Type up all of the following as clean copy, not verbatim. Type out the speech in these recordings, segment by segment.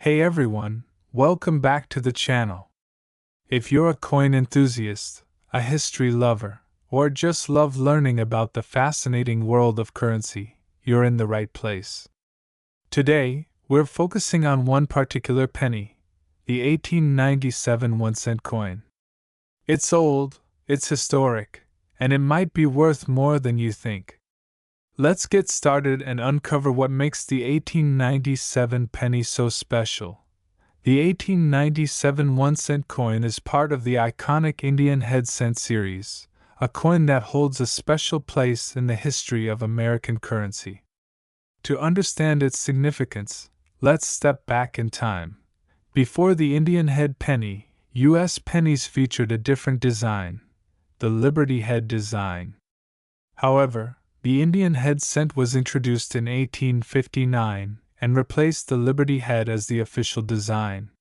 Hey everyone, welcome back to the channel. If you're a coin enthusiast, a history lover, or just love learning about the fascinating world of currency, you're in the right place. Today, we're focusing on one particular penny, the 1897 1-cent coin. It's old, it's historic, and it might be worth more than you think. Let's get started and uncover what makes the 1897 penny so special. The 1897 1-cent coin is part of the iconic Indian head cent series, a coin that holds a special place in the history of American currency. To understand its significance, let's step back in time. Before the Indian head penny, U.S. pennies featured a different design, the Liberty head design. However, the Indian head cent was introduced in 1859 and replaced the Liberty head as the official design.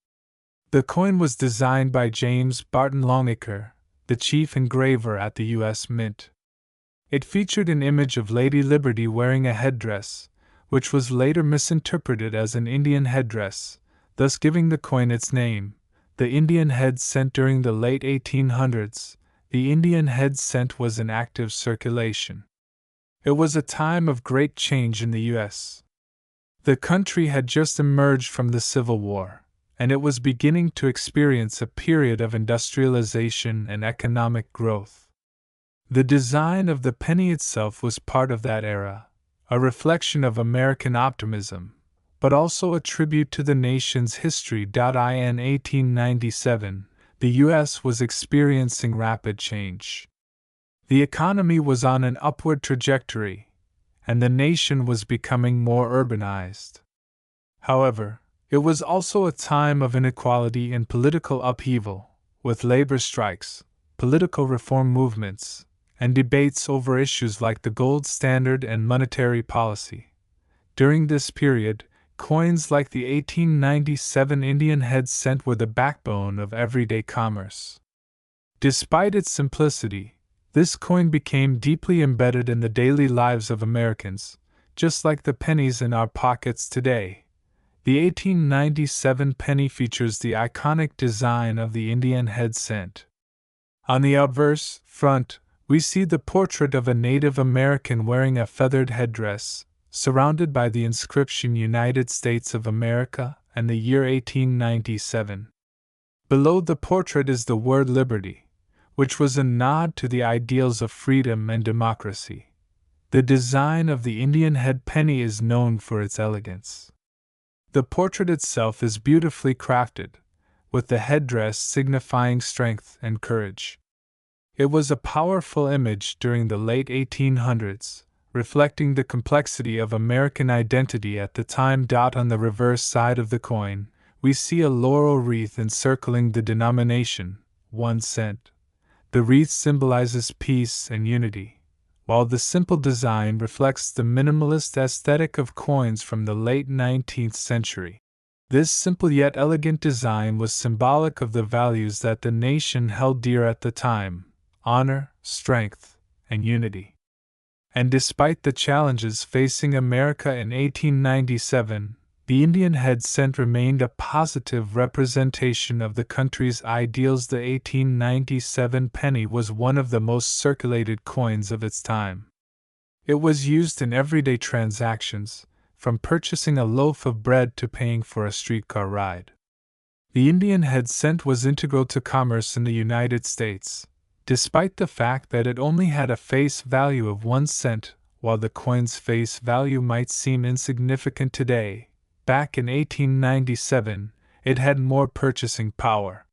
The coin was designed by James Barton Longacre, the chief engraver at the U.S. Mint. It featured an image of Lady Liberty wearing a headdress, which was later misinterpreted as an Indian headdress, thus giving the coin its name. The Indian head cent. During the late 1800s, the Indian head cent was in active circulation. It was a time of great change in the U.S. The country had just emerged from the Civil War, and it was beginning to experience a period of industrialization and economic growth. The design of the penny itself was part of that era, a reflection of American optimism, but also a tribute to the nation's history. In 1897, the U.S. was experiencing rapid change. The economy was on an upward trajectory, and the nation was becoming more urbanized. However, it was also a time of inequality and political upheaval, with labor strikes, political reform movements, and debates over issues like the gold standard and monetary policy. During this period, coins like the 1897 Indian head cent were the backbone of everyday commerce. Despite its simplicity, this coin became deeply embedded in the daily lives of Americans, just like the pennies in our pockets today. The 1897 penny features the iconic design of the Indian head cent. On the obverse front, we see the portrait of a Native American wearing a feathered headdress, surrounded by the inscription United States of America and the year 1897. Below the portrait is the word Liberty, which was a nod to the ideals of freedom and democracy. The design of the Indian head penny is known for its elegance. The portrait itself is beautifully crafted, with the headdress signifying strength and courage. It was a powerful image during the late 1800s, reflecting the complexity of American identity at the time. On the reverse side of the coin, we see a laurel wreath encircling the denomination, 1 cent. The wreath symbolizes peace and unity, while the simple design reflects the minimalist aesthetic of coins from the late 19th century. This simple yet elegant design was symbolic of the values that the nation held dear at the time: honor, strength, and unity. And despite the challenges facing America in 1897, the Indian head cent remained a positive representation of the country's ideals. The 1897 penny was one of the most circulated coins of its time. It was used in everyday transactions, from purchasing a loaf of bread to paying for a streetcar ride. The Indian head cent was integral to commerce in the United States, despite the fact that it only had a face value of 1 cent. While the coin's face value might seem insignificant today, back in 1897, it had more purchasing power.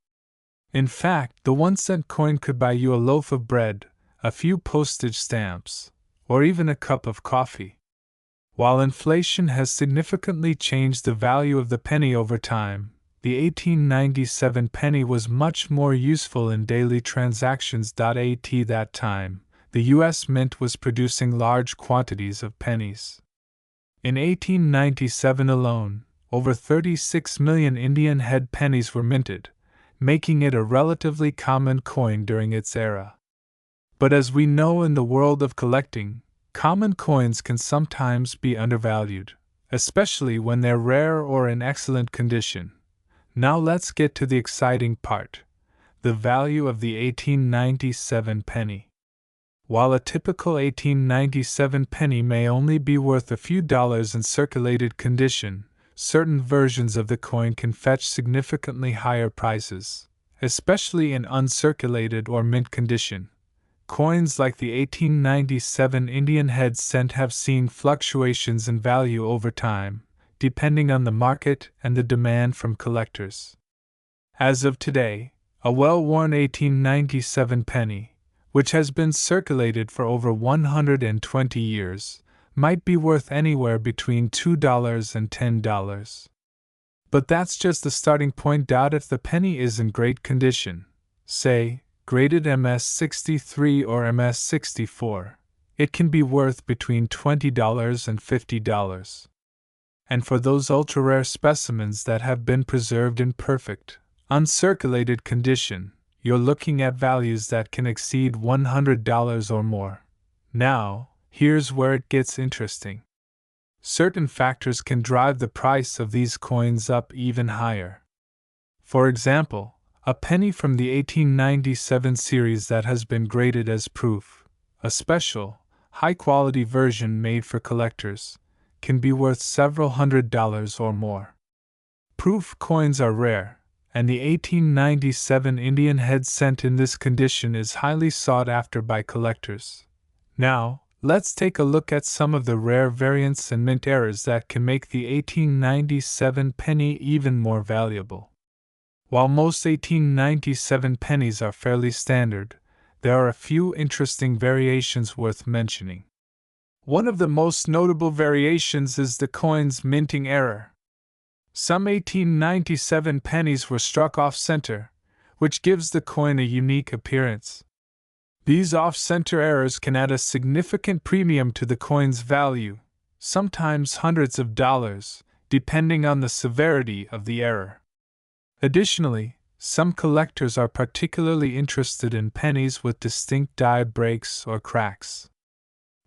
In fact, the 1-cent coin could buy you a loaf of bread, a few postage stamps, or even a cup of coffee. While inflation has significantly changed the value of the penny over time, the 1897 penny was much more useful in daily transactions. At that time, the U.S. Mint was producing large quantities of pennies. In 1897 alone, over 36 million Indian head pennies were minted, making it a relatively common coin during its era. But as we know in the world of collecting, common coins can sometimes be undervalued, especially when they're rare or in excellent condition. Now let's get to the exciting part: the value of the 1897 penny. While a typical 1897 penny may only be worth a few dollars in circulated condition, certain versions of the coin can fetch significantly higher prices, especially in uncirculated or mint condition. Coins like the 1897 Indian head cent have seen fluctuations in value over time, depending on the market and the demand from collectors. As of today, a well-worn 1897 penny, which has been circulated for over 120 years, might be worth anywhere between $2 and $10. But that's just the starting point. If the penny is in great condition, say, graded MS63 or MS64, it can be worth between $20 and $50. And for those ultra-rare specimens that have been preserved in perfect, uncirculated condition, you're looking at values that can exceed $100 or more. Now, here's where it gets interesting. Certain factors can drive the price of these coins up even higher. For example, a penny from the 1897 series that has been graded as proof, a special, high-quality version made for collectors, can be worth several $100s or more. Proof coins are rare, and the 1897 Indian head cent in this condition is highly sought after by collectors. Now, let's take a look at some of the rare variants and mint errors that can make the 1897 penny even more valuable. While most 1897 pennies are fairly standard, there are a few interesting variations worth mentioning. One of the most notable variations is the coin's minting error. Some 1897 pennies were struck off-center, which gives the coin a unique appearance. These off-center errors can add a significant premium to the coin's value, sometimes hundreds of dollars, depending on the severity of the error. Additionally, some collectors are particularly interested in pennies with distinct die breaks or cracks.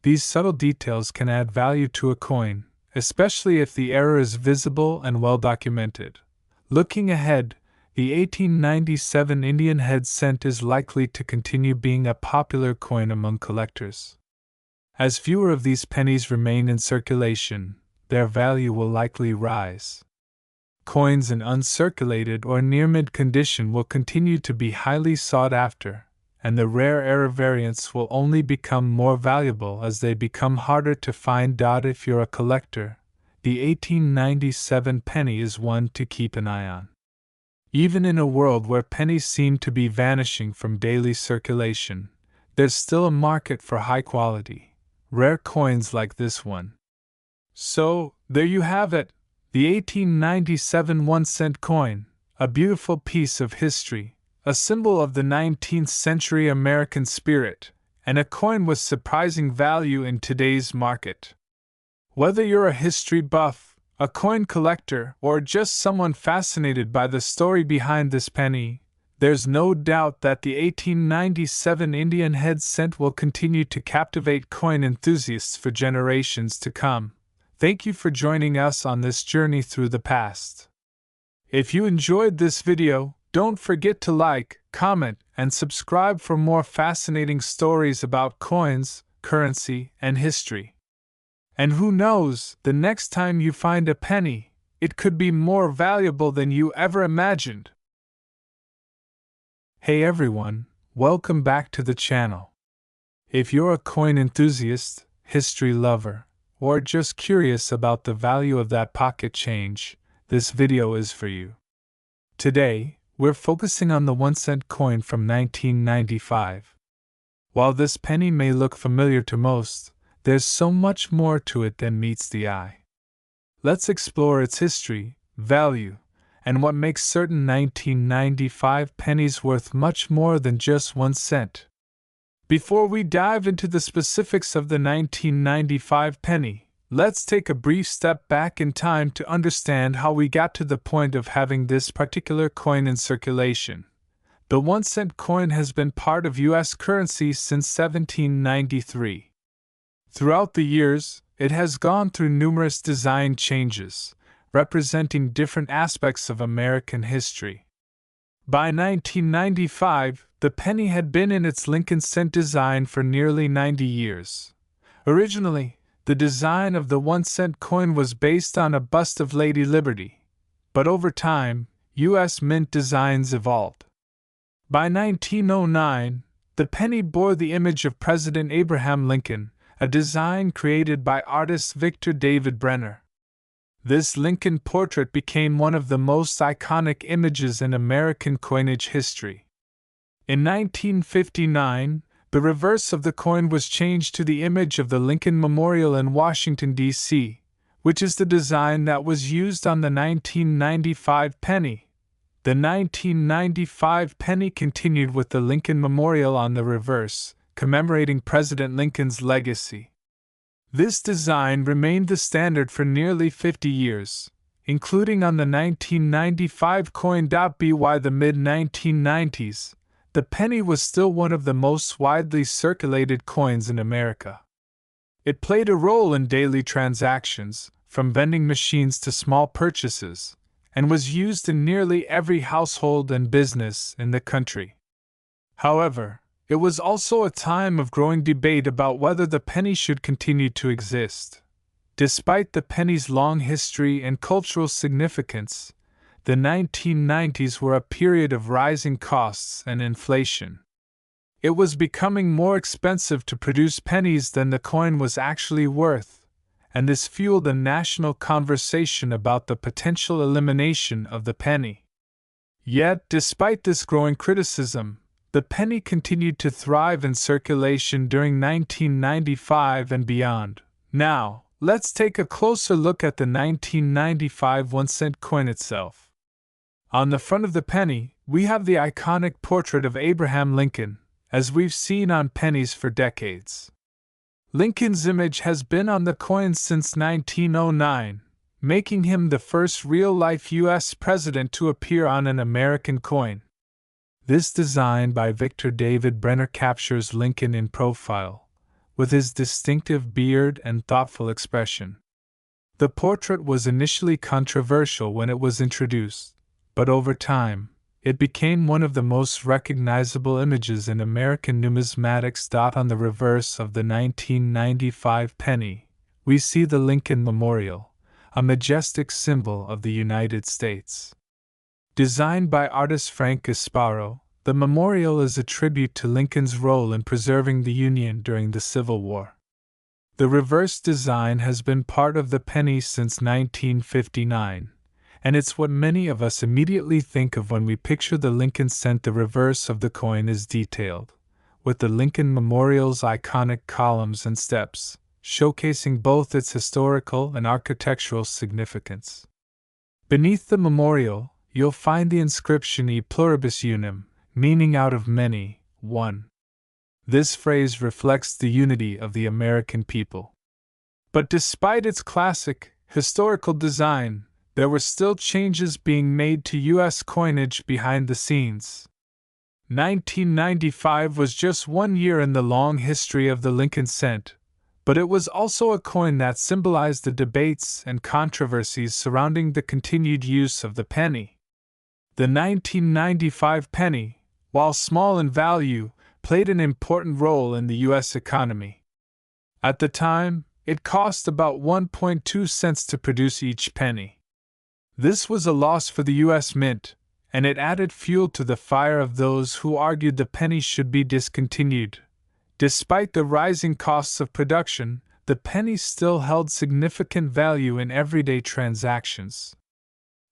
These subtle details can add value to a coin, especially if the error is visible and well documented. Looking ahead, the 1897 Indian head cent is likely to continue being a popular coin among collectors. As fewer of these pennies remain in circulation, their value will likely rise. Coins in uncirculated or near-mint condition will continue to be highly sought after, and the rare error variants will only become more valuable as they become harder to find. If you're a collector, the 1897 penny is one to keep an eye on. Even in a world where pennies seem to be vanishing from daily circulation, there's still a market for high-quality, rare coins like this one. So, there you have it, the 1897 1-cent coin, a beautiful piece of history, a symbol of the 19th century American spirit, and a coin with surprising value in today's market. Whether you're a history buff, a coin collector, or just someone fascinated by the story behind this penny, there's no doubt that the 1897 Indian head cent will continue to captivate coin enthusiasts for generations to come. Thank you for joining us on this journey through the past. If you enjoyed this video, don't forget to like, comment, and subscribe for more fascinating stories about coins, currency, and history. And who knows, the next time you find a penny, it could be more valuable than you ever imagined. Hey everyone, welcome back to the channel. If you're a coin enthusiast, history lover, or just curious about the value of that pocket change, this video is for you. Today, we're focusing on the 1-cent coin from 1995. While this penny may look familiar to most, there's so much more to it than meets the eye. Let's explore its history, value, and what makes certain 1995 pennies worth much more than just 1 cent. Before we dive into the specifics of the 1995 penny, let's take a brief step back in time to understand how we got to the point of having this particular coin in circulation. The 1-cent coin has been part of U.S. currency since 1793. Throughout the years, it has gone through numerous design changes, representing different aspects of American history. By 1995, the penny had been in its Lincoln cent design for nearly 90 years. Originally, the design of the 1-cent coin was based on a bust of Lady Liberty, but over time, U.S. mint designs evolved. By 1909, the penny bore the image of President Abraham Lincoln, a design created by artist Victor David Brenner. This Lincoln portrait became one of the most iconic images in American coinage history. In 1959, the reverse of the coin was changed to the image of the Lincoln Memorial in Washington, D.C., which is the design that was used on the 1995 penny. The 1995 penny continued with the Lincoln Memorial on the reverse, commemorating President Lincoln's legacy. This design remained the standard for nearly 50 years, including on the 1995 coin. By the mid-1990s, the penny was still one of the most widely circulated coins in America. It played a role in daily transactions, from vending machines to small purchases, and was used in nearly every household and business in the country. However, it was also a time of growing debate about whether the penny should continue to exist. Despite the penny's long history and cultural significance, the 1990s were a period of rising costs and inflation. It was becoming more expensive to produce pennies than the coin was actually worth, and this fueled a national conversation about the potential elimination of the penny. Yet, despite this growing criticism, the penny continued to thrive in circulation during 1995 and beyond. Now, let's take a closer look at the 1995 1-cent coin itself. On the front of the penny, we have the iconic portrait of Abraham Lincoln, as we've seen on pennies for decades. Lincoln's image has been on the coin since 1909, making him the first real-life U.S. president to appear on an American coin. This design by Victor David Brenner captures Lincoln in profile, with his distinctive beard and thoughtful expression. The portrait was initially controversial when it was introduced, but over time, it became one of the most recognizable images in American numismatics. On the reverse of the 1995 penny, we see the Lincoln Memorial, a majestic symbol of the United States. Designed by artist Frank Gasparo, the memorial is a tribute to Lincoln's role in preserving the Union during the Civil War. The reverse design has been part of the penny since 1959, and it's what many of us immediately think of when we picture the Lincoln cent. The reverse of the coin is detailed, with the Lincoln Memorial's iconic columns and steps, showcasing both its historical and architectural significance. Beneath the memorial, you'll find the inscription E pluribus unum, meaning out of many, one. This phrase reflects the unity of the American people. But despite its classic, historical design, there were still changes being made to U.S. coinage behind the scenes. 1995 was just 1 year in the long history of the Lincoln cent, but it was also a coin that symbolized the debates and controversies surrounding the continued use of the penny. The 1995 penny, while small in value, played an important role in the U.S. economy. At the time, it cost about 1.2 cents to produce each penny. This was a loss for the U.S. Mint, and it added fuel to the fire of those who argued the penny should be discontinued. Despite the rising costs of production, the penny still held significant value in everyday transactions.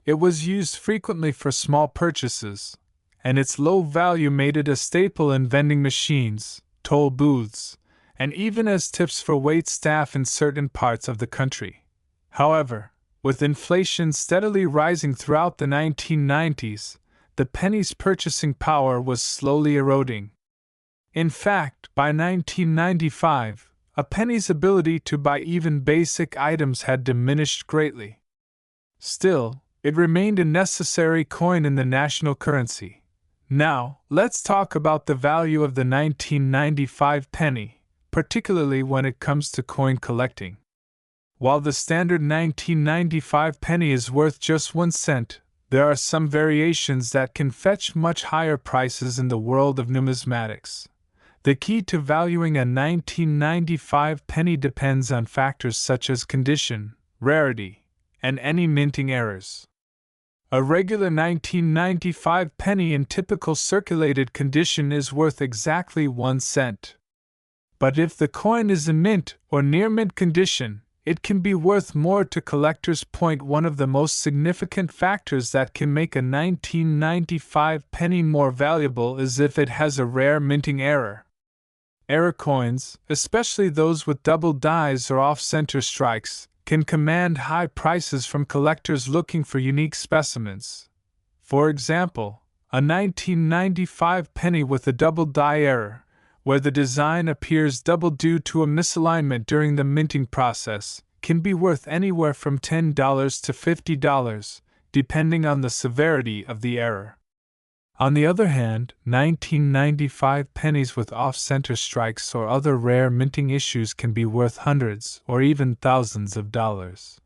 It was used frequently for small purchases, and its low value made it a staple in vending machines, toll booths, and even as tips for waitstaff in certain parts of the country. However, with inflation steadily rising throughout the 1990s, the penny's purchasing power was slowly eroding. In fact, by 1995, a penny's ability to buy even basic items had diminished greatly. Still, it remained a necessary coin in the national currency. Now, let's talk about the value of the 1995 penny, particularly when it comes to coin collecting. While the standard 1995 penny is worth just 1 cent, there are some variations that can fetch much higher prices in the world of numismatics. The key to valuing a 1995 penny depends on factors such as condition, rarity, and any minting errors. A regular 1995 penny in typical circulated condition is worth exactly 1 cent. But if the coin is in mint or near mint condition, it can be worth more to collectors. One of the most significant factors that can make a 1995 penny more valuable is if it has a rare minting error. Error coins, especially those with double dies or off-center strikes, can command high prices from collectors looking for unique specimens. For example, a 1995 penny with a double die error, where the design appears double due to a misalignment during the minting process, can be worth anywhere from $10 to $50, depending on the severity of the error. On the other hand, 1995 pennies with off-center strikes or other rare minting issues can be worth hundreds or even thousands of dollars.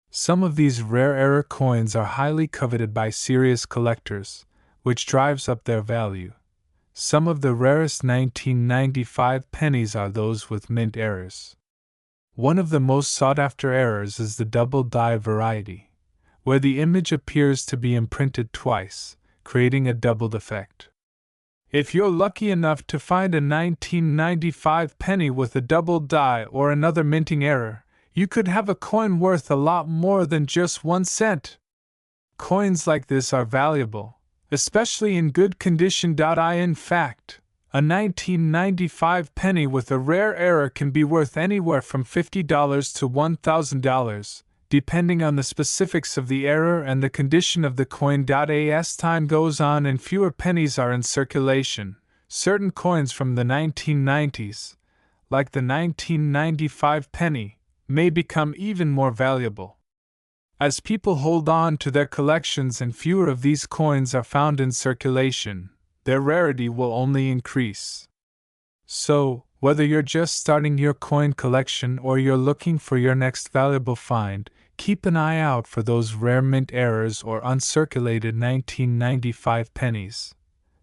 Some of these rare error coins are highly coveted by serious collectors, which drives up their value. Some of the rarest 1995 pennies are those with mint errors. One of the most sought-after errors is the double die variety, where the image appears to be imprinted twice, creating a doubled effect. If you're lucky enough to find a 1995 penny with a double die or another minting error, you could have a coin worth a lot more than just 1 cent. Coins like this are valuable, especially in good condition. In fact, a 1995 penny with a rare error can be worth anywhere from $50 to $1,000, depending on the specifics of the error and the condition of the coin. As time goes on and fewer pennies are in circulation, certain coins from the 1990s, like the 1995 penny, may become even more valuable. As people hold on to their collections and fewer of these coins are found in circulation, their rarity will only increase. So, whether you're just starting your coin collection or you're looking for your next valuable find, keep an eye out for those rare mint errors or uncirculated 1995 pennies.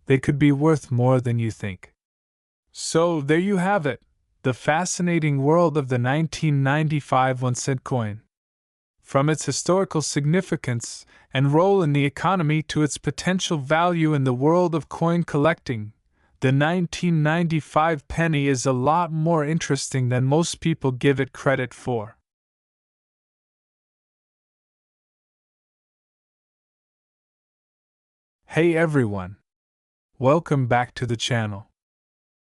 They could be worth more than you think. So, there you have it, the fascinating world of the 1995 1-cent coin. From its historical significance and role in the economy to its potential value in the world of coin collecting, the 1995 penny is a lot more interesting than most people give it credit for. Hey everyone! Welcome back to the channel.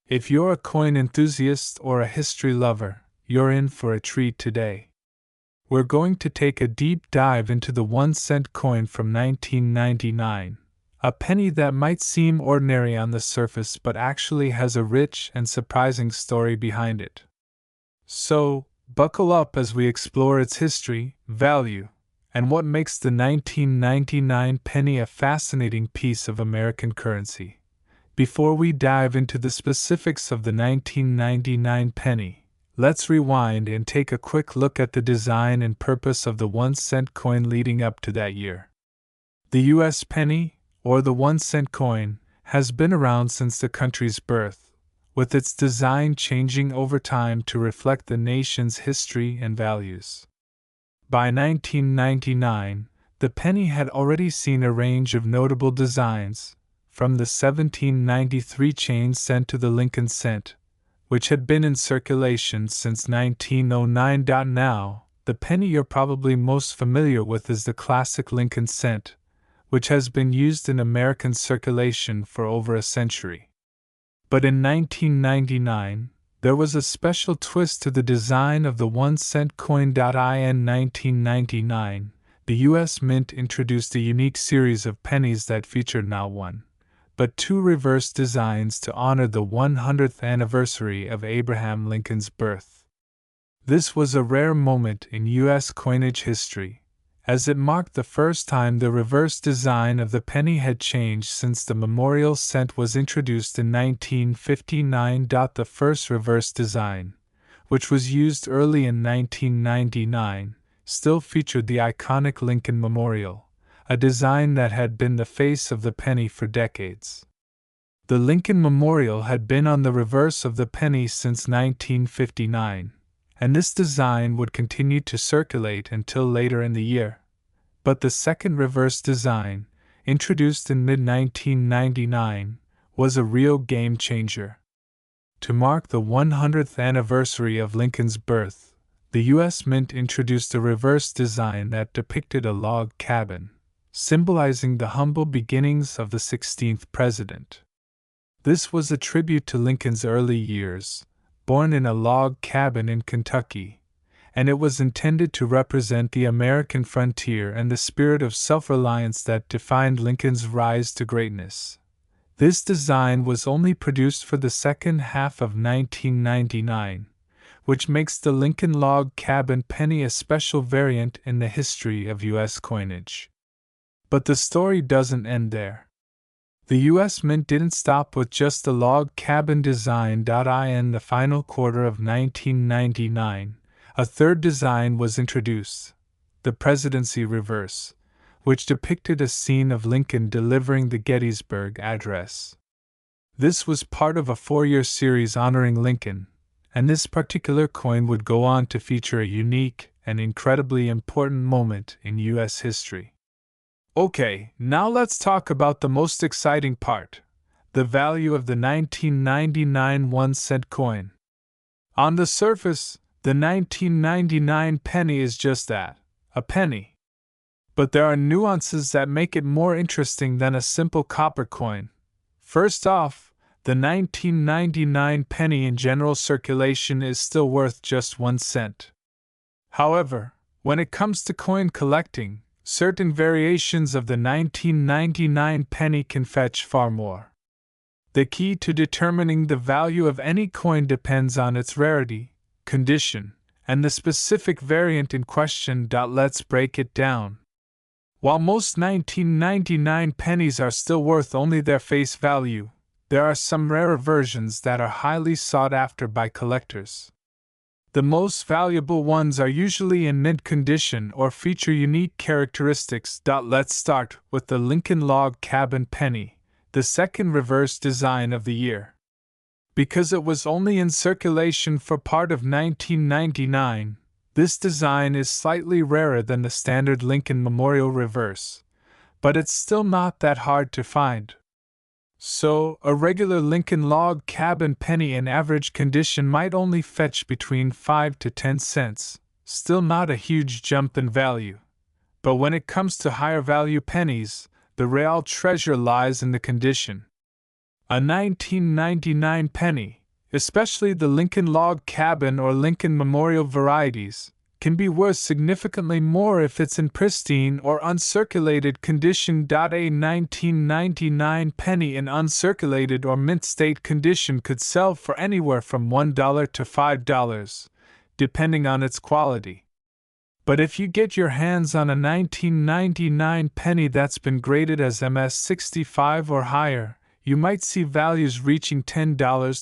If you're a coin enthusiast or a history lover, you're in for a treat today. We're going to take a deep dive into the 1-cent coin from 1999, a penny that might seem ordinary on the surface but actually has a rich and surprising story behind it. So, buckle up as we explore its history, value, and what makes the 1999 penny a fascinating piece of American currency. Before we dive into the specifics of the 1999 penny, let's rewind and take a quick look at the design and purpose of the 1-cent coin leading up to that year. The U.S. penny, or the 1-cent coin, has been around since the country's birth, with its design changing over time to reflect the nation's history and values. By 1999, the penny had already seen a range of notable designs, from the 1793 chain cent to the Lincoln cent, which had been in circulation since 1909. Now, the penny you're probably most familiar with is the classic Lincoln cent, which has been used in American circulation for over a century. But in 1999, there was a special twist to the design of the 1-cent coin. In 1999, the U.S. Mint introduced a unique series of pennies that featured not one, but two reverse designs to honor the 100th anniversary of Abraham Lincoln's birth. This was a rare moment in U.S. coinage history, as it marked the first time the reverse design of the penny had changed since the memorial cent was introduced in 1959. The first reverse design, which was used early in 1999, still featured the iconic Lincoln Memorial, a design that had been the face of the penny for decades. The Lincoln Memorial had been on the reverse of the penny since 1959, and this design would continue to circulate until later in the year. But the second reverse design, introduced in mid-1999, was a real game changer. To mark the 100th anniversary of Lincoln's birth, the U.S. Mint introduced a reverse design that depicted a log cabin, symbolizing the humble beginnings of the 16th president. This was a tribute to Lincoln's early years, born in a log cabin in Kentucky, and it was intended to represent the American frontier and the spirit of self-reliance that defined Lincoln's rise to greatness. This design was only produced for the second half of 1999, which makes the Lincoln log cabin penny a special variant in the history of U.S. coinage. But the story doesn't end there. The U.S. Mint didn't stop with just the log cabin design. In the final quarter of 1999, a third design was introduced, the Presidency Reverse, which depicted a scene of Lincoln delivering the Gettysburg Address. This was part of a 4-year series honoring Lincoln, and this particular coin would go on to feature a unique and incredibly important moment in U.S. history. Okay, now let's talk about the most exciting part, the value of the 1999 1-cent coin. On the surface, the 1999 penny is just that, a penny. But there are nuances that make it more interesting than a simple copper coin. First off, the 1999 penny in general circulation is still worth just 1 cent. However, when it comes to coin collecting, certain variations of the 1999 penny can fetch far more. The key to determining the value of any coin depends on its rarity, condition, and the specific variant in question. Let's break it down. While most 1999 pennies are still worth only their face value, there are some rarer versions that are highly sought after by collectors. The most valuable ones are usually in mint condition or feature unique characteristics. Let's start with the Lincoln log cabin penny, the second reverse design of the year. Because it was only in circulation for part of 1999, this design is slightly rarer than the standard Lincoln Memorial reverse, but it's still not that hard to find. So, a regular Lincoln log cabin penny in average condition might only fetch between 5 to 10 cents, still not a huge jump in value. But when it comes to higher value pennies, the real treasure lies in the condition. A 1999 penny, especially the Lincoln log cabin or Lincoln Memorial varieties, can be worth significantly more if it's in pristine or uncirculated condition. A 1999 penny in uncirculated or mint state condition could sell for anywhere from $1 to $5, depending on its quality. But if you get your hands on a 1999 penny that's been graded as MS65 or higher, you might see values reaching $10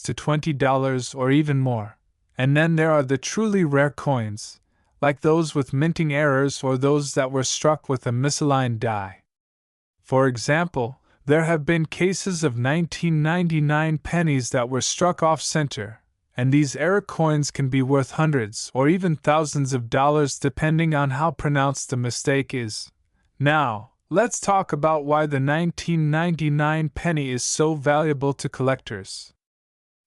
to $20 or even more. And then there are the truly rare coins, like those with minting errors or those that were struck with a misaligned die. For example, there have been cases of 1999 pennies that were struck off-center, and these error coins can be worth hundreds or even thousands of dollars depending on how pronounced the mistake is. Now, let's talk about why the 1999 penny is so valuable to collectors.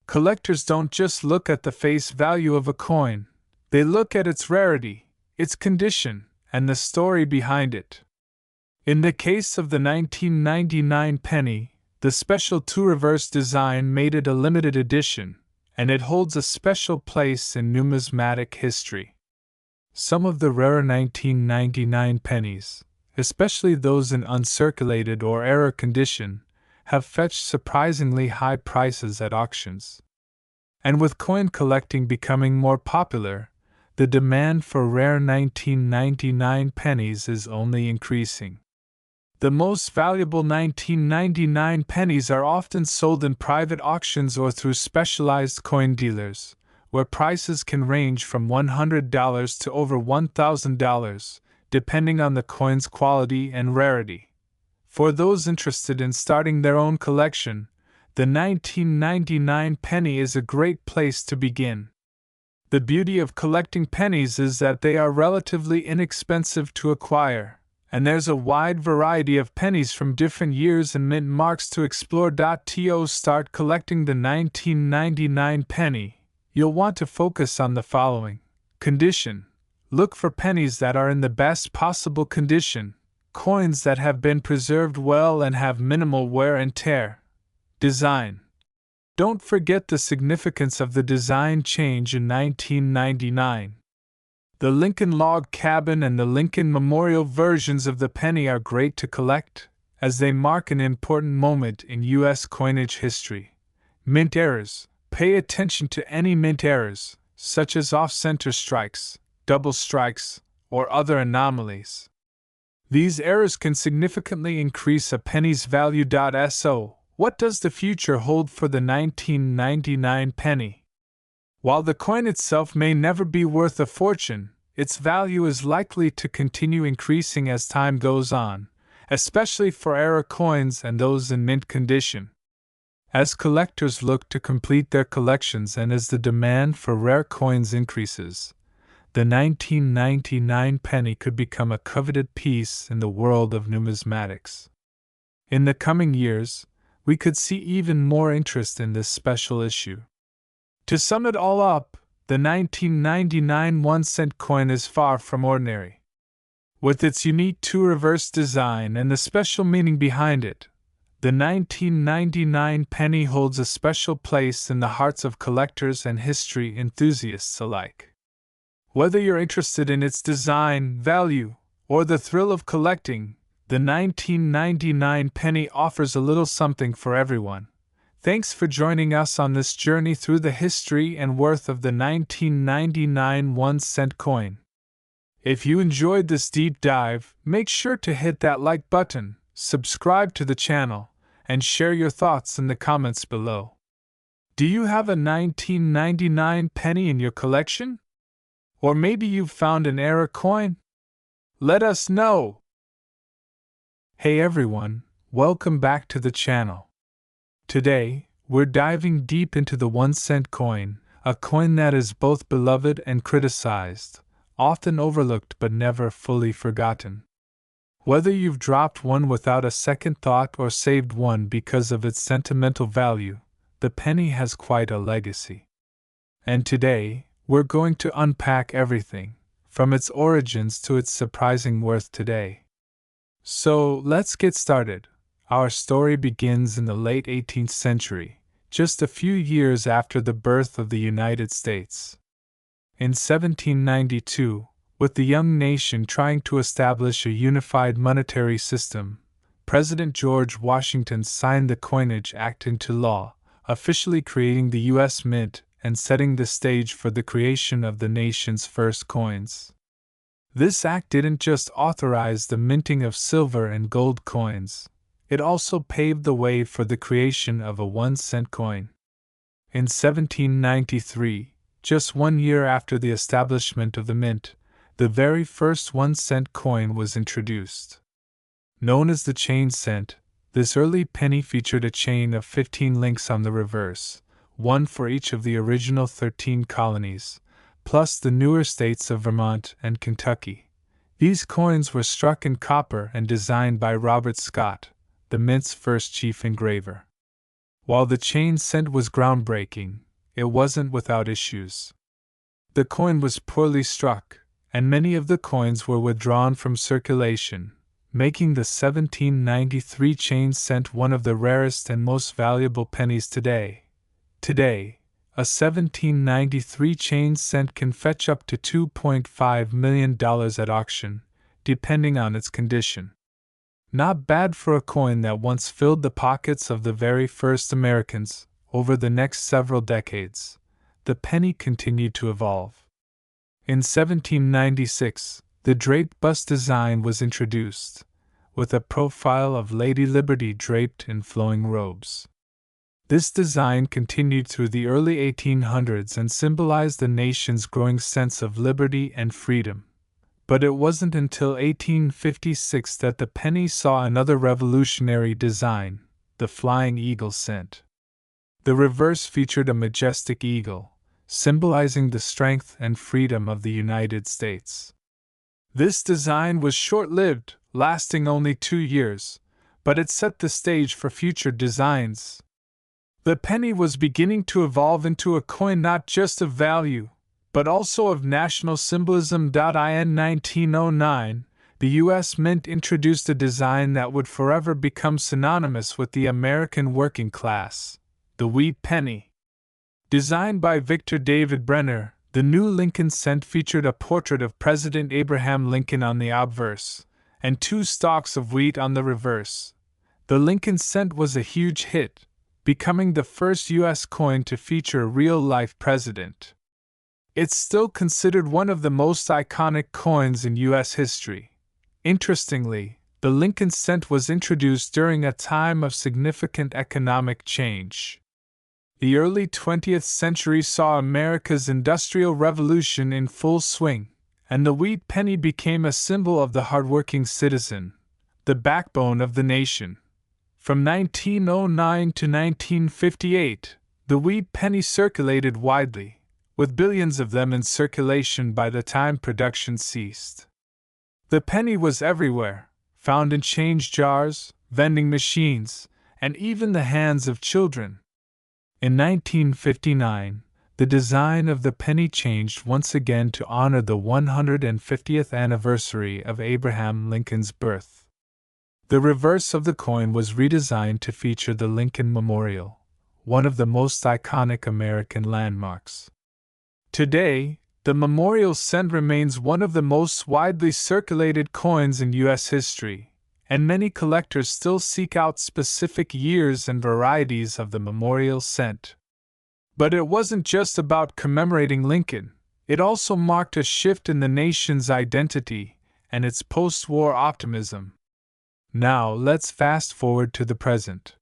Collectors don't just look at the face value of a coin, they look at its rarity, its condition, and the story behind it. In the case of the 1999 penny, the special 2 reverse design made it a limited edition, and it holds a special place in numismatic history. Some of the rarer 1999 pennies, especially those in uncirculated or error condition, have fetched surprisingly high prices at auctions. And with coin collecting becoming more popular, the demand for rare 1999 pennies is only increasing. The most valuable 1999 pennies are often sold in private auctions or through specialized coin dealers, where prices can range from $100 to over $1,000, depending on the coin's quality and rarity. For those interested in starting their own collection, the 1999 penny is a great place to begin. The beauty of collecting pennies is that they are relatively inexpensive to acquire, and there's a wide variety of pennies from different years and mint marks to explore. To start collecting the 1999 penny, you'll want to focus on the following. Condition. Look for pennies that are in the best possible condition, coins that have been preserved well and have minimal wear and tear. Design. Don't forget the significance of the design change in 1999. The Lincoln Log Cabin and the Lincoln Memorial versions of the penny are great to collect, as they mark an important moment in U.S. coinage history. Mint errors. Pay attention to any mint errors, such as off-center strikes, double strikes, or other anomalies. These errors can significantly increase a penny's value. So, what does the future hold for the 1999 penny? While the coin itself may never be worth a fortune, its value is likely to continue increasing as time goes on, especially for error coins and those in mint condition. As collectors look to complete their collections and as the demand for rare coins increases, the 1999 penny could become a coveted piece in the world of numismatics. In the coming years, we could see even more interest in this special issue. To sum it all up, the 1999 1-cent coin is far from ordinary. With its unique two-reverse design and the special meaning behind it, the 1999 penny holds a special place in the hearts of collectors and history enthusiasts alike. Whether you're interested in its design, value, or the thrill of collecting, the 1999 penny offers a little something for everyone. Thanks for joining us on this journey through the history and worth of the 1999 1-cent coin. If you enjoyed this deep dive, make sure to hit that like button, subscribe to the channel, and share your thoughts in the comments below. Do you have a 1999 penny in your collection? Or maybe you've found an error coin? Let us know! Hey everyone, welcome back to the channel. Today, we're diving deep into the 1-cent coin, a coin that is both beloved and criticized, often overlooked but never fully forgotten. Whether you've dropped one without a second thought or saved one because of its sentimental value, the penny has quite a legacy. And today, we're going to unpack everything, from its origins to its surprising worth today. So, let's get started. Our story begins in the late 18th century, just a few years after the birth of the United States. In 1792, with the young nation trying to establish a unified monetary system, President George Washington signed the Coinage Act into law, officially creating the U.S. Mint and setting the stage for the creation of the nation's first coins. This act didn't just authorize the minting of silver and gold coins, it also paved the way for the creation of a 1-cent coin. In 1793, just 1 year after the establishment of the mint, the very first 1-cent coin was introduced. Known as the chain cent, this early penny featured a chain of 15 links on the reverse, one for each of the original 13 colonies, plus the newer states of Vermont and Kentucky. These coins were struck in copper and designed by Robert Scott, the mint's first chief engraver. While the chain cent was groundbreaking, it wasn't without issues. The coin was poorly struck, and many of the coins were withdrawn from circulation, making the 1793 chain cent one of the rarest and most valuable pennies today. Today, a 1793 chain cent can fetch up to $2.5 million at auction, depending on its condition. Not bad for a coin that once filled the pockets of the very first Americans. Over the next several decades, the penny continued to evolve. In 1796, the draped bust design was introduced, with a profile of Lady Liberty draped in flowing robes. This design continued through the early 1800s and symbolized the nation's growing sense of liberty and freedom. But it wasn't until 1856 that the penny saw another revolutionary design, the Flying Eagle cent. The reverse featured a majestic eagle, symbolizing the strength and freedom of the United States. This design was short-lived, lasting only 2 years, but it set the stage for future designs. The penny was beginning to evolve into a coin not just of value, but also of national symbolism. In 1909, the U.S. Mint introduced a design that would forever become synonymous with the American working class, the wheat penny. Designed by Victor David Brenner, the new Lincoln cent featured a portrait of President Abraham Lincoln on the obverse, and 2 stalks of wheat on the reverse. The Lincoln cent was a huge hit, becoming the first U.S. coin to feature a real-life president. It's still considered one of the most iconic coins in U.S. history. Interestingly, the Lincoln cent was introduced during a time of significant economic change. The early 20th century saw America's Industrial Revolution in full swing, and the wheat penny became a symbol of the hardworking citizen, the backbone of the nation. From 1909 to 1958, the wheat penny circulated widely, with billions of them in circulation by the time production ceased. The penny was everywhere, found in change jars, vending machines, and even the hands of children. In 1959, the design of the penny changed once again to honor the 150th anniversary of Abraham Lincoln's birth. The reverse of the coin was redesigned to feature the Lincoln Memorial, one of the most iconic American landmarks. Today, the Memorial cent remains one of the most widely circulated coins in U.S. history, and many collectors still seek out specific years and varieties of the Memorial cent. But it wasn't just about commemorating Lincoln, it also marked a shift in the nation's identity and its post-war optimism. Now let's fast forward to the present.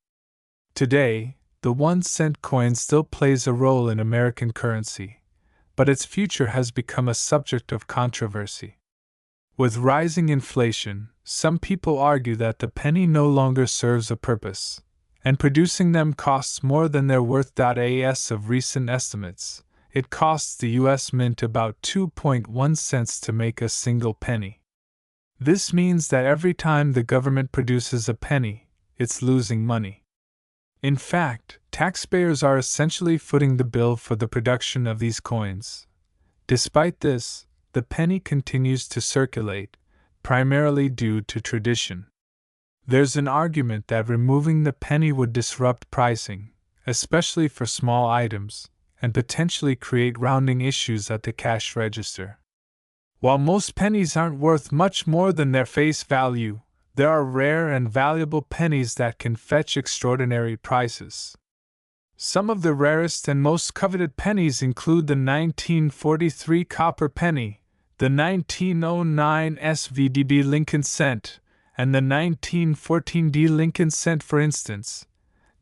Today, the 1-cent coin still plays a role in American currency, but its future has become a subject of controversy. With rising inflation, some people argue that the penny no longer serves a purpose, and producing them costs more than they're worth. As of recent estimates, it costs the U.S. Mint about 2.1 cents to make a single penny. This means that every time the government produces a penny, it's losing money. In fact, taxpayers are essentially footing the bill for the production of these coins. Despite this, the penny continues to circulate, primarily due to tradition. There's an argument that removing the penny would disrupt pricing, especially for small items, and potentially create rounding issues at the cash register. While most pennies aren't worth much more than their face value, there are rare and valuable pennies that can fetch extraordinary prices. Some of the rarest and most coveted pennies include the 1943 copper penny, the 1909 SVDB Lincoln cent, and the 1914 D Lincoln cent. For instance,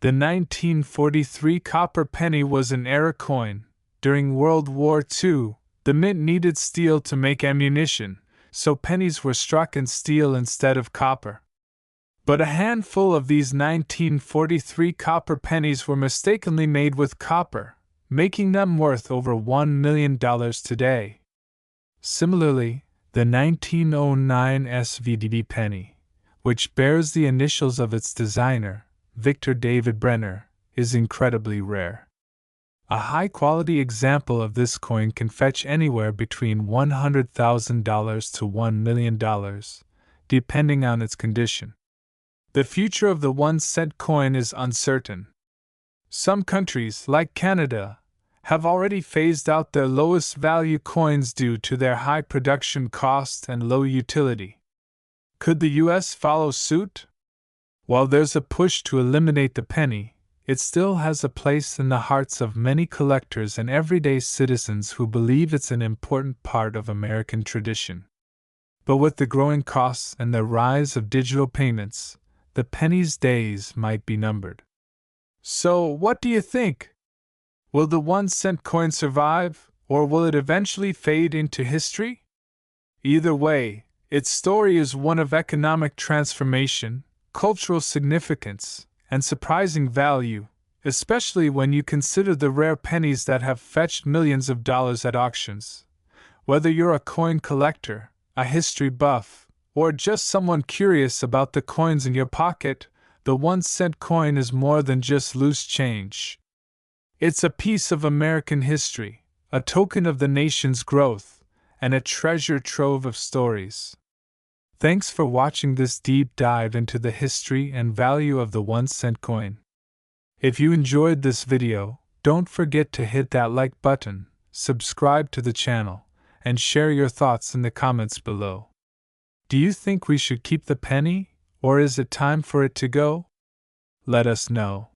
the 1943 copper penny was an era coin. During World War II, the mint needed steel to make ammunition, so pennies were struck in steel instead of copper. But a handful of these 1943 copper pennies were mistakenly made with copper, making them worth over $1 million today. Similarly, the 1909 SVDB penny, which bears the initials of its designer, Victor David Brenner, is incredibly rare. A high-quality example of this coin can fetch anywhere between $100,000 to $1 million, depending on its condition. The future of the 1-cent coin is uncertain. Some countries, like Canada, have already phased out their lowest value coins due to their high production cost and low utility. Could the US follow suit? While there's a push to eliminate the penny, it still has a place in the hearts of many collectors and everyday citizens who believe it's an important part of American tradition. But with the growing costs and the rise of digital payments, the penny's days might be numbered. So, what do you think? Will the 1 cent coin survive, or will it eventually fade into history? Either way, its story is one of economic transformation, cultural significance, and surprising value, especially when you consider the rare pennies that have fetched millions of dollars at auctions. Whether you're a coin collector, a history buff, or just someone curious about the coins in your pocket, the 1 cent coin is more than just loose change. It's a piece of American history, a token of the nation's growth, and a treasure trove of stories. Thanks for watching this deep dive into the history and value of the 1 cent coin. If you enjoyed this video, don't forget to hit that like button, subscribe to the channel, and share your thoughts in the comments below. Do you think we should keep the penny, or is it time for it to go? Let us know.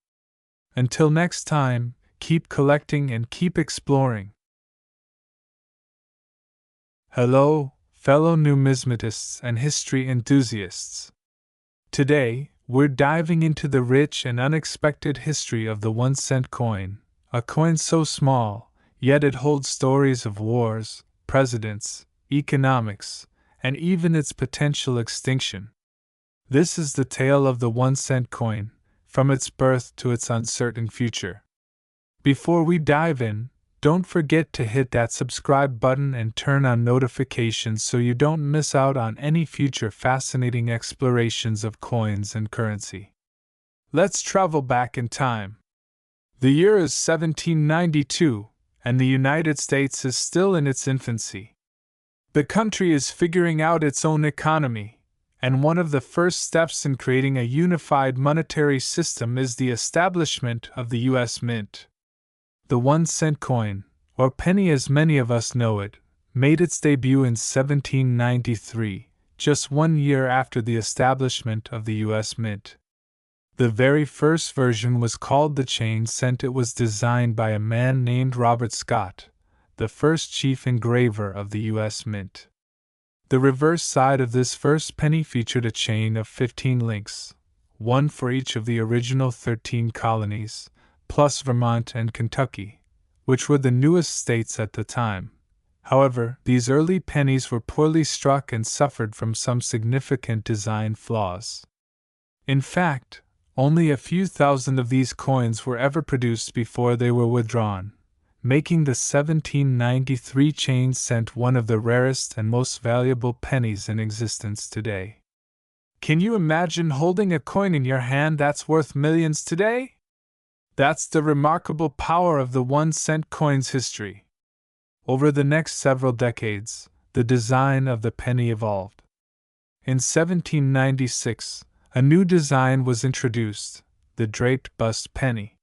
Until next time, keep collecting and keep exploring. Hello, fellow numismatists and history enthusiasts. Today, we're diving into the rich and unexpected history of the 1 cent coin, a coin so small, yet it holds stories of wars, presidents, economics, and even its potential extinction. This is the tale of the 1 cent coin, from its birth to its uncertain future. Before we dive in, don't forget to hit that subscribe button and turn on notifications so you don't miss out on any future fascinating explorations of coins and currency. Let's travel back in time. The year is 1792, and the United States is still in its infancy. The country is figuring out its own economy, and one of the first steps in creating a unified monetary system is the establishment of the U.S. Mint. The 1 cent coin, or penny as many of us know it, made its debut in 1793, just 1 year after the establishment of the U.S. Mint. The very first version was called the chain cent. It was designed by a man named Robert Scott, the first chief engraver of the U.S. Mint. The reverse side of this first penny featured a chain of 15 links, one for each of the original 13 colonies, plus Vermont and Kentucky, which were the newest states at the time. However, these early pennies were poorly struck and suffered from some significant design flaws. In fact, only a few thousand of these coins were ever produced before they were withdrawn, making the 1793 chain cent one of the rarest and most valuable pennies in existence today. Can you imagine holding a coin in your hand that's worth millions today? That's the remarkable power of the 1 cent coin's history. Over the next several decades, the design of the penny evolved. In 1796, a new design was introduced, the draped bust penny.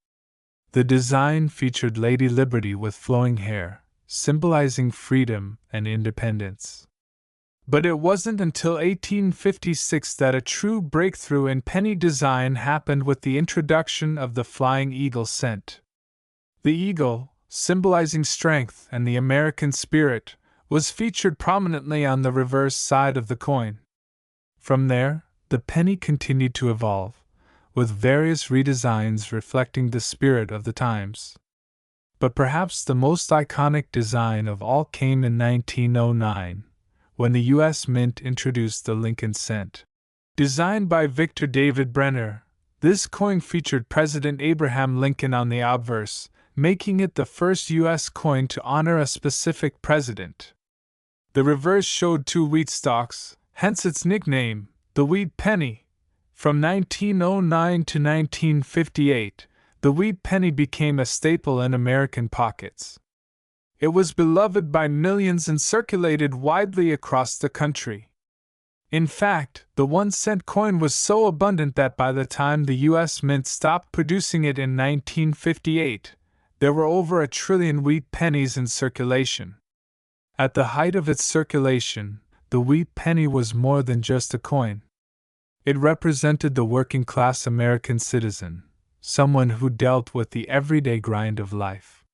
The design featured Lady Liberty with flowing hair, symbolizing freedom and independence. But it wasn't until 1856 that a true breakthrough in penny design happened with the introduction of the Flying Eagle cent. The eagle, symbolizing strength and the American spirit, was featured prominently on the reverse side of the coin. From there, the penny continued to evolve, with various redesigns reflecting the spirit of the times. But perhaps the most iconic design of all came in 1909. When the U.S. Mint introduced the Lincoln cent. Designed by Victor David Brenner, this coin featured President Abraham Lincoln on the obverse, making it the first U.S. coin to honor a specific president. The reverse showed 2 wheat stalks, hence its nickname, the wheat penny. From 1909 to 1958, the wheat penny became a staple in American pockets. It was beloved by millions and circulated widely across the country. In fact, the 1 cent coin was so abundant that by the time the U.S. Mint stopped producing it in 1958, there were over 1 trillion wheat pennies in circulation. At the height of its circulation, the wheat penny was more than just a coin. It represented the working-class American citizen, someone who dealt with the everyday grind of life.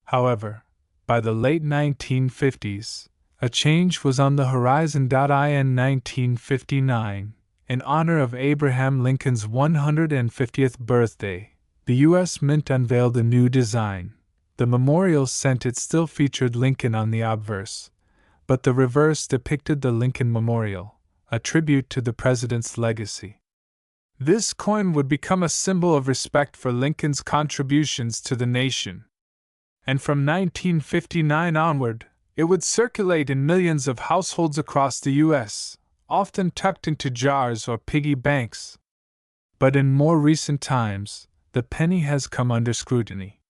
However, by the late 1950s, a change was on the horizon. In 1959, in honor of Abraham Lincoln's 150th birthday, the U.S. Mint unveiled a new design. The memorial cent it still featured Lincoln on the obverse, but the reverse depicted the Lincoln Memorial, a tribute to the president's legacy. This coin would become a symbol of respect for Lincoln's contributions to the nation. And from 1959 onward, it would circulate in millions of households across the U.S., often tucked into jars or piggy banks. But in more recent times, the penny has come under scrutiny.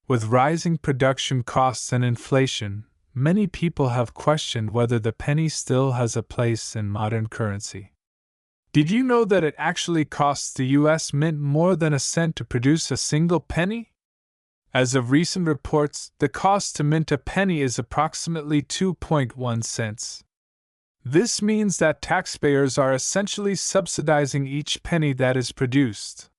With rising production costs and inflation, many people have questioned whether the penny still has a place in modern currency. Did you know that it actually costs the U.S. Mint more than a cent to produce a single penny? As of recent reports, the cost to mint a penny is approximately 2.1 cents. This means that taxpayers are essentially subsidizing each penny that is produced.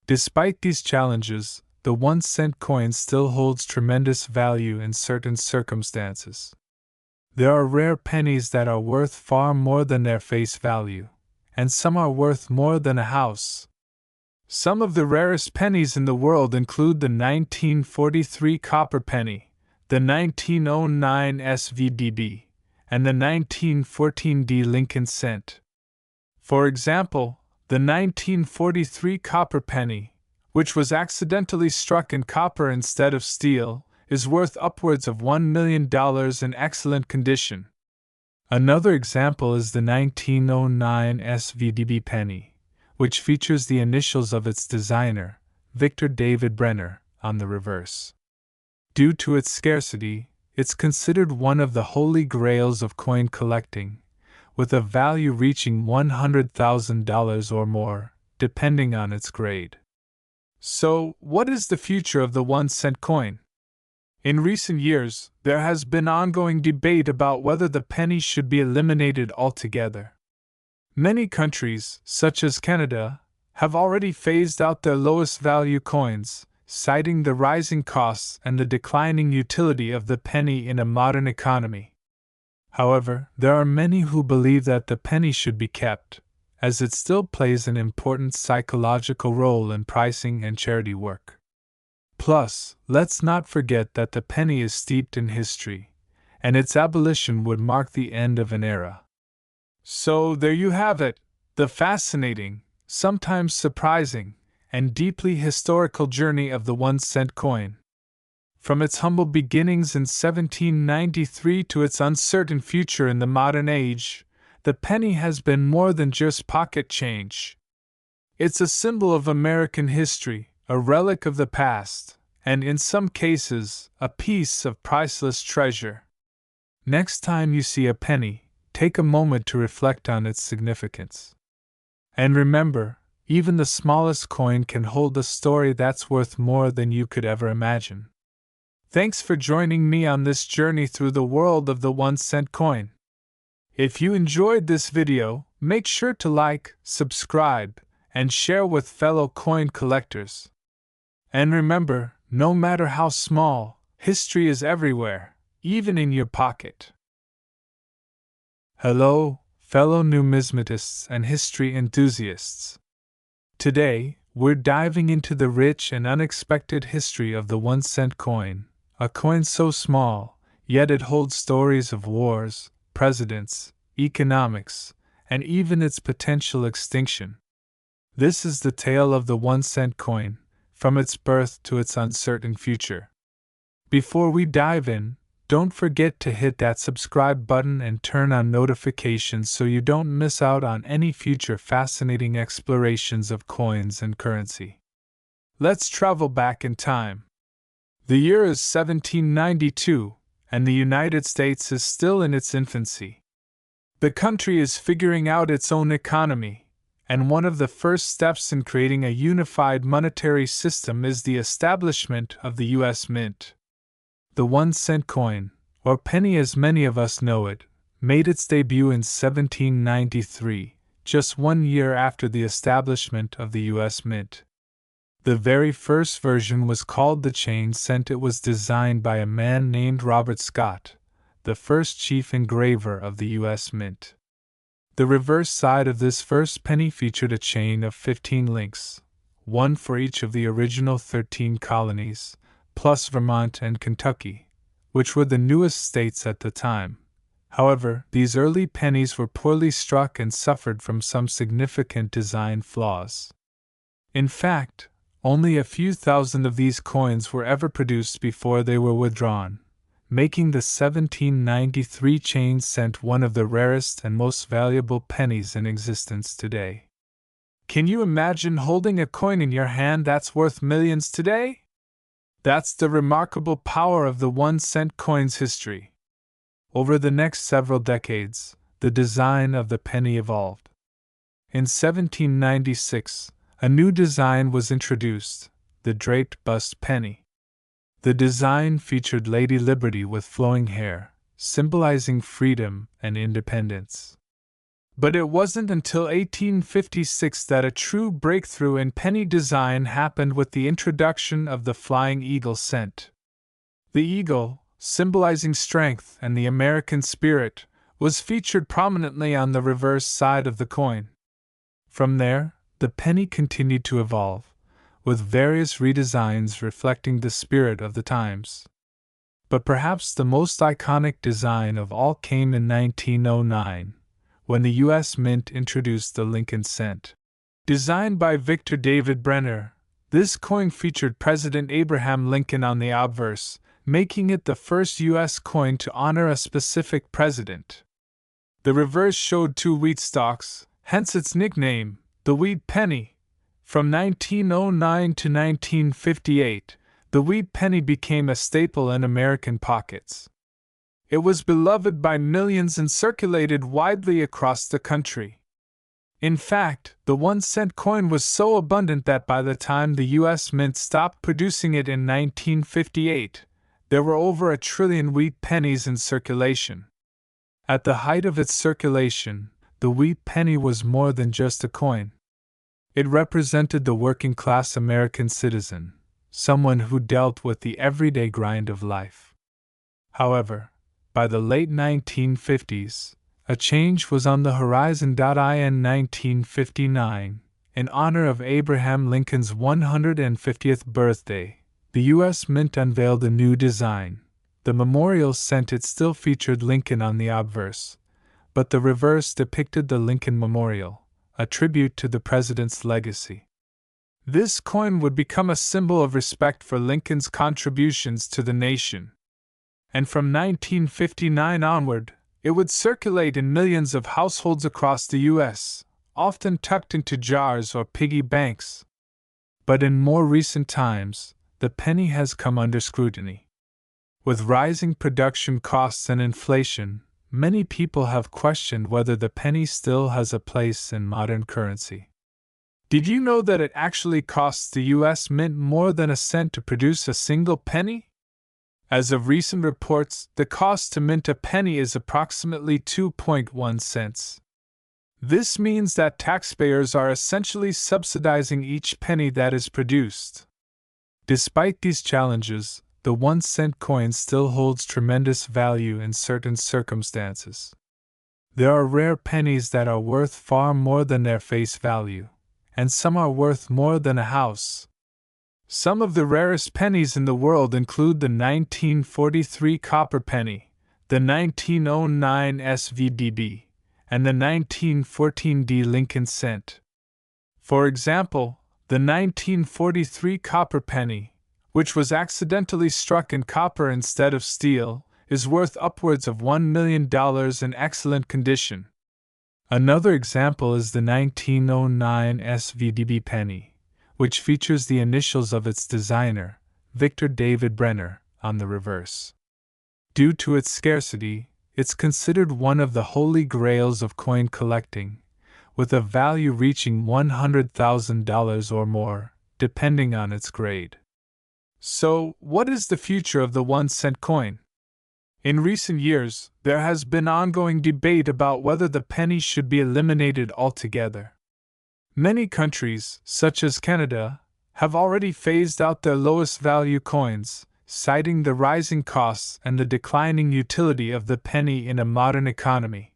Despite these challenges, the 1-cent coin still holds tremendous value in certain circumstances. There are rare pennies that are worth far more than their face value, and some are worth more than a house. Some of the rarest pennies in the world include the 1943 copper penny, the 1909 SVDB, and the 1914 D Lincoln cent. For example, the 1943 copper penny, which was accidentally struck in copper instead of steel, is worth upwards of $1 million in excellent condition. Another example is the 1909 SVDB penny, which features the initials of its designer, Victor David Brenner, on the reverse. Due to its scarcity, it's considered one of the holy grails of coin collecting, with a value reaching $100,000 or more, depending on its grade. So, what is the future of the 1-cent coin? In recent years, there has been ongoing debate about whether the penny should be eliminated altogether. Many countries, such as Canada, have already phased out their lowest value coins, citing the rising costs and the declining utility of the penny in a modern economy. However, there are many who believe that the penny should be kept, as it still plays an important psychological role in pricing and charity work. Plus, let's not forget that the penny is steeped in history, and its abolition would mark the end of an era. So there you have it, the fascinating, sometimes surprising, and deeply historical journey of the 1-cent coin. From its humble beginnings in 1793 to its uncertain future in the modern age, the penny has been more than just pocket change. It's a symbol of American history, a relic of the past, and in some cases, a piece of priceless treasure. Next time you see a penny, take a moment to reflect on its significance. And remember, even the smallest coin can hold a story that's worth more than you could ever imagine. Thanks for joining me on this journey through the world of the 1-cent coin. If you enjoyed this video, make sure to like, subscribe, and share with fellow coin collectors. And remember, no matter how small, history is everywhere, even in your pocket. Hello, fellow numismatists and history enthusiasts. Today, we're diving into the rich and unexpected history of the 1-cent coin, a coin so small, yet it holds stories of wars, presidents, economics, and even its potential extinction. This is the tale of the 1-cent coin, from its birth to its uncertain future. Before we dive in, don't forget to hit that subscribe button and turn on notifications so you don't miss out on any future fascinating explorations of coins and currency. Let's travel back in time. The year is 1792, and the United States is still in its infancy. The country is figuring out its own economy, and one of the first steps in creating a unified monetary system is the establishment of the U.S. Mint. The 1-cent coin, or penny as many of us know it, made its debut in 1793, just 1 year after the establishment of the U.S. Mint. The very first version was called the chain cent. It was designed by a man named Robert Scott, the first chief engraver of the U.S. Mint. The reverse side of this first penny featured a chain of 15 links, one for each of the original 13 colonies, plus Vermont and Kentucky, which were the newest states at the time. However, these early pennies were poorly struck and suffered from some significant design flaws. In fact, only a few thousand of these coins were ever produced before they were withdrawn, making the 1793 chain cent one of the rarest and most valuable pennies in existence today. Can you imagine holding a coin in your hand that's worth millions today? That's the remarkable power of the 1-cent coin's history. Over the next several decades, the design of the penny evolved. In 1796, a new design was introduced, the draped bust penny. The design featured Lady Liberty with flowing hair, symbolizing freedom and independence. But it wasn't until 1856 that a true breakthrough in penny design happened with the introduction of the Flying Eagle cent. The eagle, symbolizing strength and the American spirit, was featured prominently on the reverse side of the coin. From there, the penny continued to evolve, with various redesigns reflecting the spirit of the times. But perhaps the most iconic design of all came in 1909, when the U.S. Mint introduced the Lincoln cent. Designed by Victor David Brenner, this coin featured President Abraham Lincoln on the obverse, making it the first U.S. coin to honor a specific president. The reverse showed 2 wheat stalks, hence its nickname, the wheat penny. From 1909 to 1958, the wheat penny became a staple in American pockets. It was beloved by millions and circulated widely across the country. In fact, the 1-cent coin was so abundant that by the time the U.S. Mint stopped producing it in 1958, there were over 1 trillion wheat pennies in circulation. At the height of its circulation, the wheat penny was more than just a coin. It represented the working-class American citizen, someone who dealt with the everyday grind of life. However, by the late 1950s, a change was on the horizon. In 1959, in honor of Abraham Lincoln's 150th birthday, the U.S. Mint unveiled a new design. The memorial cent it still featured Lincoln on the obverse, but the reverse depicted the Lincoln Memorial, a tribute to the president's legacy. This coin would become a symbol of respect for Lincoln's contributions to the nation. And from 1959 onward, it would circulate in millions of households across the U.S., often tucked into jars or piggy banks. But in more recent times, the penny has come under scrutiny. With rising production costs and inflation, many people have questioned whether the penny still has a place in modern currency. Did you know that it actually costs the U.S. Mint more than a cent to produce a single penny? As of recent reports, the cost to mint a penny is approximately 2.1 cents. This means that taxpayers are essentially subsidizing each penny that is produced. Despite these challenges, the 1-cent coin still holds tremendous value in certain circumstances. There are rare pennies that are worth far more than their face value, and some are worth more than a house. Some of the rarest pennies in the world include the 1943 copper penny, the 1909 SVDB, and the 1914 D Lincoln cent. For example, the 1943 copper penny, which was accidentally struck in copper instead of steel, is worth upwards of $1 million in excellent condition. Another example is the 1909 SVDB penny, which features the initials of its designer, Victor David Brenner, on the reverse. Due to its scarcity, it's considered one of the holy grails of coin collecting, with a value reaching $100,000 or more, depending on its grade. So, what is the future of the 1-cent coin? In recent years, there has been ongoing debate about whether the penny should be eliminated altogether. Many countries, such as Canada, have already phased out their lowest value coins, citing the rising costs and the declining utility of the penny in a modern economy.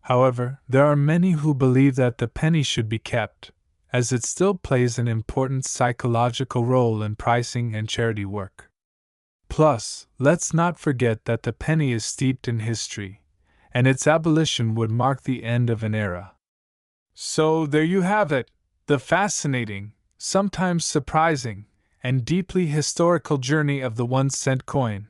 However, there are many who believe that the penny should be kept, as it still plays an important psychological role in pricing and charity work. Plus, let's not forget that the penny is steeped in history, and its abolition would mark the end of an era. So there you have it, the fascinating, sometimes surprising, and deeply historical journey of the 1-cent coin.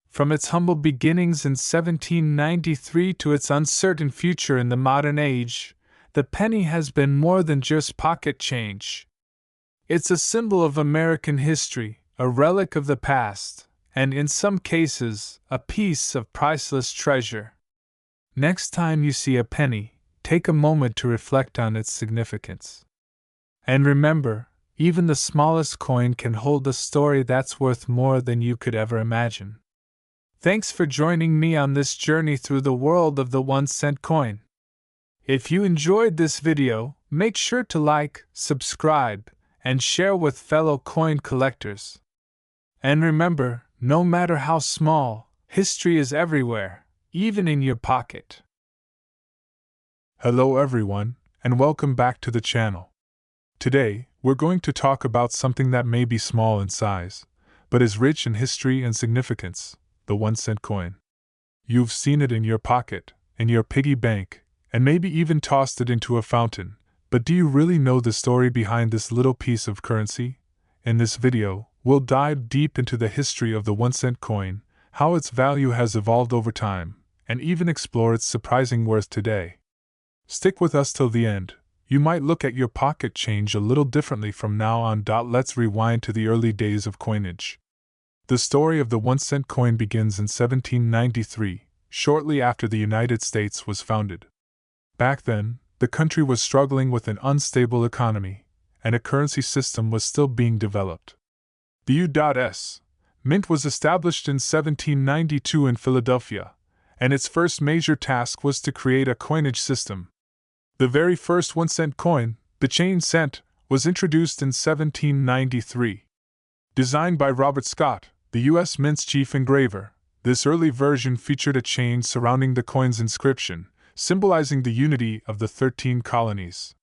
From its humble beginnings in 1793 to its uncertain future in the modern age, the penny has been more than just pocket change. It's a symbol of American history, a relic of the past, and in some cases, a piece of priceless treasure. Next time you see a penny, take a moment to reflect on its significance. And remember, even the smallest coin can hold a story that's worth more than you could ever imagine. Thanks for joining me on this journey through the world of the 1-cent coin. If you enjoyed this video, make sure to like, subscribe, and share with fellow coin collectors. And remember, no matter how small, history is everywhere, even in your pocket. Hello everyone, and welcome back to the channel. Today, we're going to talk about something that may be small in size, but is rich in history and significance, the 1-cent coin. You've seen it in your pocket, in your piggy bank, and maybe even tossed it into a fountain, but do you really know the story behind this little piece of currency? In this video, we'll dive deep into the history of the 1-cent coin, how its value has evolved over time, and even explore its surprising worth today. Stick with us till the end. You might look at your pocket change a little differently from now on. Let's rewind to the early days of coinage. The story of the 1-cent coin begins in 1793, shortly after the United States was founded. Back then, the country was struggling with an unstable economy, and a currency system was still being developed. The U.S. Mint was established in 1792 in Philadelphia, and its first major task was to create a coinage system. The very first 1-cent coin, the chain cent, was introduced in 1793. Designed by Robert Scott, the U.S. Mint's chief engraver, this early version featured a chain surrounding the coin's inscription, symbolizing the unity of the 13 colonies.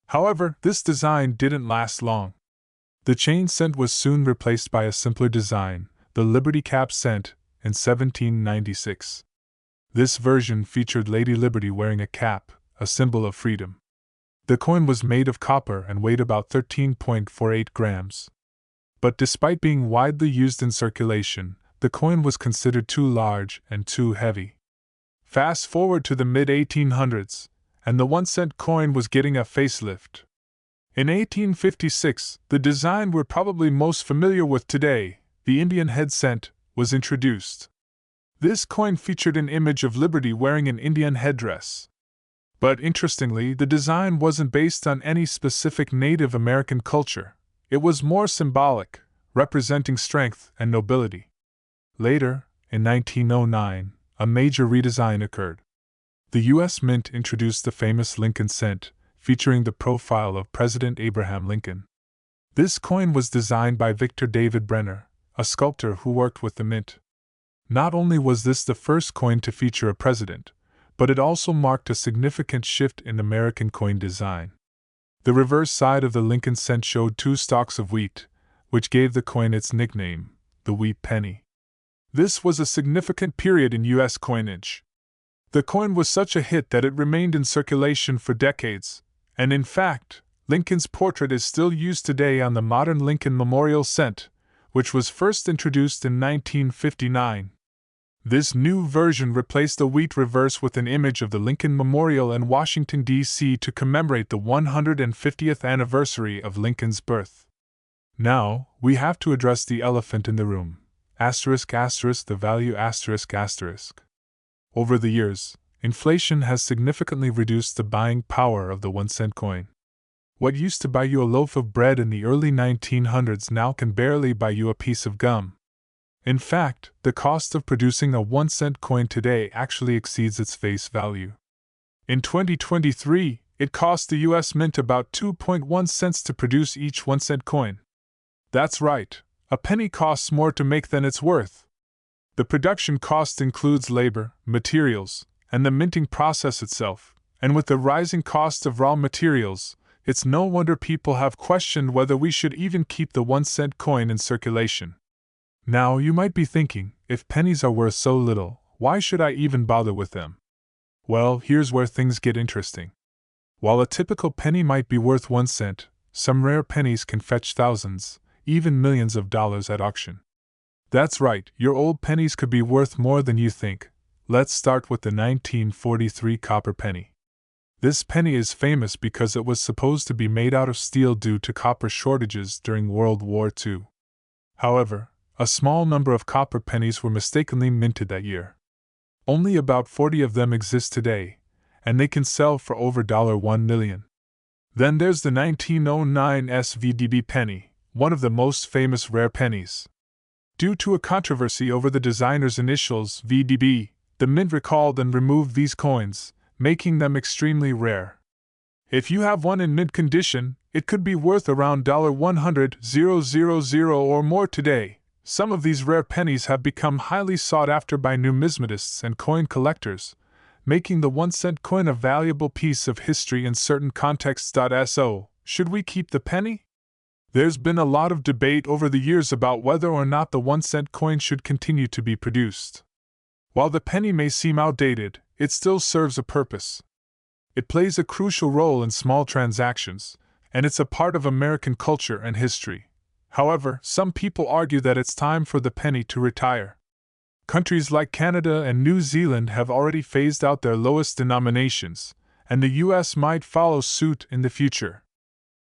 However, this design didn't last long. The chain cent was soon replaced by a simpler design, the Liberty Cap cent, in 1796. This version featured Lady Liberty wearing a cap, a symbol of freedom. The coin was made of copper and weighed about 13.48 grams. But despite being widely used in circulation, the coin was considered too large and too heavy. Fast forward to the mid-1800s, and the 1-cent coin was getting a facelift. In 1856, the design we're probably most familiar with today, the Indian head cent, was introduced. This coin featured an image of Liberty wearing an Indian headdress. But interestingly, the design wasn't based on any specific Native American culture. It was more symbolic, representing strength and nobility. Later, in 1909, a major redesign occurred. The U.S. Mint introduced the famous Lincoln cent, featuring the profile of President Abraham Lincoln. This coin was designed by Victor David Brenner, a sculptor who worked with the Mint. Not only was this the first coin to feature a president, but it also marked a significant shift in American coin design. The reverse side of the Lincoln cent showed 2 stalks of wheat, which gave the coin its nickname, the wheat penny. This was a significant period in U.S. coinage. The coin was such a hit that it remained in circulation for decades, and in fact, Lincoln's portrait is still used today on the modern Lincoln Memorial cent, which was first introduced in 1959. This new version replaced the wheat reverse with an image of the Lincoln Memorial in Washington, D.C. to commemorate the 150th anniversary of Lincoln's birth. Now, we have to address the elephant in the room. The value Over the years, inflation has significantly reduced the buying power of the 1-cent coin. What used to buy you a loaf of bread in the early 1900s now can barely buy you a piece of gum. In fact, the cost of producing a 1-cent coin today actually exceeds its face value. In 2023, it cost the U.S. Mint about 2.1 cents to produce each 1-cent coin. That's right, a penny costs more to make than it's worth. The production cost includes labor, materials, and the minting process itself, and with the rising cost of raw materials, It's no wonder people have questioned whether we should even keep the 1-cent coin in circulation. Now, you might be thinking, if pennies are worth so little, why should I even bother with them? Well, here's where things get interesting. While a typical penny might be worth 1 cent, some rare pennies can fetch thousands, even millions of dollars at auction. That's right, your old pennies could be worth more than you think. Let's start with the 1943 copper penny. This penny is famous because it was supposed to be made out of steel due to copper shortages during World War II. However, a small number of copper pennies were mistakenly minted that year. Only about 40 of them exist today, and they can sell for over $1 million. Then there's the 1909 SVDB penny, one of the most famous rare pennies. Due to a controversy over the designer's initials, VDB, the mint recalled and removed these coins, making them extremely rare. If you have one in mint condition, it could be worth around $100,000 or more today. Some of these rare pennies have become highly sought after by numismatists and coin collectors, making the 1-cent coin a valuable piece of history in certain contexts. So, should we keep the penny? There's been a lot of debate over the years about whether or not the 1-cent coin should continue to be produced. While the penny may seem outdated, it still serves a purpose. It plays a crucial role in small transactions, and it's a part of American culture and history. However, some people argue that it's time for the penny to retire. Countries like Canada and New Zealand have already phased out their lowest denominations, and the US might follow suit in the future.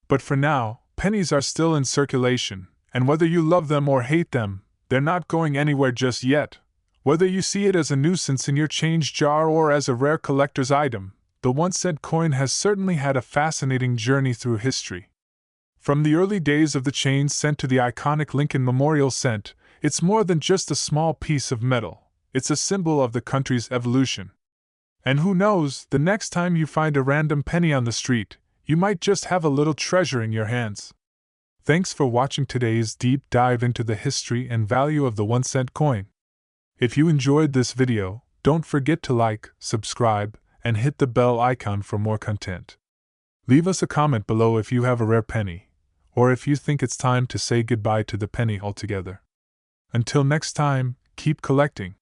But for now, pennies are still in circulation, and whether you love them or hate them, they're not going anywhere just yet. Whether you see it as a nuisance in your change jar or as a rare collector's item, the 1-cent coin has certainly had a fascinating journey through history. From the early days of the chains sent to the iconic Lincoln Memorial cent, it's more than just a small piece of metal. It's a symbol of the country's evolution. And who knows, the next time you find a random penny on the street, you might just have a little treasure in your hands. Thanks for watching today's deep dive into the history and value of the 1-cent coin. If you enjoyed this video, don't forget to like, subscribe, and hit the bell icon for more content. Leave us a comment below if you have a rare penny, or if you think it's time to say goodbye to the penny altogether. Until next time, keep collecting.